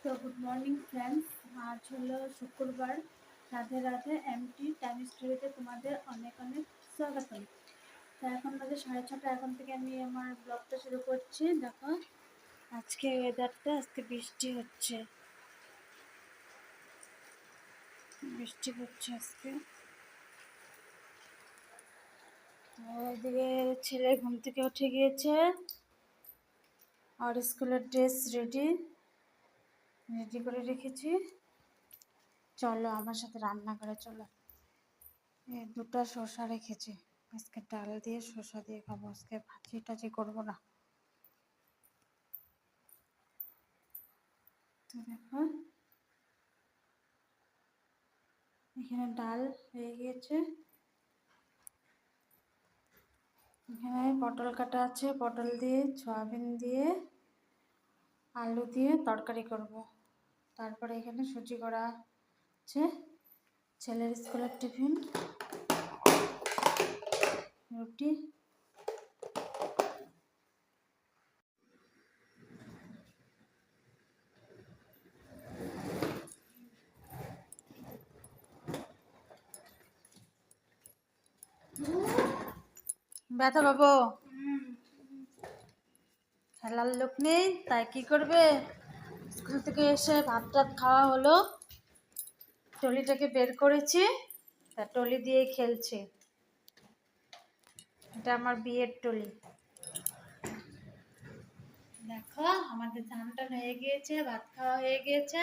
তো good morning friends, আজ হলো শুক্রবার। রাধে রাধে এমটি টাইম স্টোরিতে তোমাদের অনেক অনেক স্বাগতম। তো এখন বাজে 6:30। এখন থেকে আমি আমার ব্লগটা শুরু করছি। দেখো আজকে ওয়েদারটা, আজকে বৃষ্টি হচ্ছে আজকে। ওইদিকে ছেলে ঘুম থেকে উঠে গিয়েছে, আর স্কুলের ড্রেস রেডি করে রেখেছি। চলো আমার সাথে রান্না করে চলো। দুটো শসা রেখেছি, আজকে ডাল দিয়ে শসা দিয়ে খাবো। আজকে ভাজি টাজি করবো না। তো দেখো এখানে ডাল হয়ে গিয়েছে, এখানে পটল কাটা আছে, পটল দিয়ে সয়াবিন দিয়ে আলু দিয়ে তরকারি করব। তারপরে এখানে সুজি করা আছে, ছেলের স্কুলের টিফিন, রুটি। ব্যথা পাবো, খেলার লোক নেই, তাই কি করবে। স্কুল থেকে এসে ভাত টাত খাওয়া হলো, টলিটাকে বের করেছি, তা টলি দিয়ে খেলছে। এটা আমার বিয়ের টলি। দেখো আমাদের ধান টান হয়ে গিয়েছে, ভাত খাওয়া হয়ে গিয়েছে,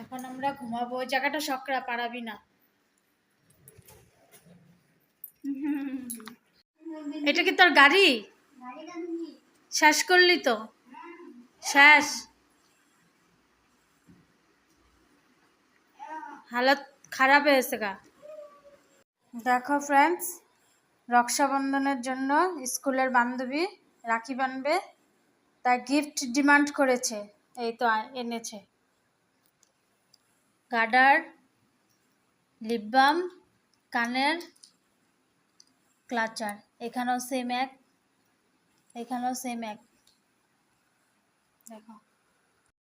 এখন আমরা ঘুমাবো। ওই জায়গাটা সকরা পারাবি না। এটা কি তোর গাড়ি? শেষ করলি তো? শেষ? হালত খারাপ হয়েছে গা। দেখো ফ্রেন্ডস, রক্ষাবন্ধনের জন্য স্কুলের বান্ধবী রাখি বানবে, তাই গিফট ডিমান্ড করেছে। এই তো এনেছে গার্ডার, লিপ বাম, কানের ক্লাচার। এখানেও সেম এক, এখানেও সেম এক। দেখো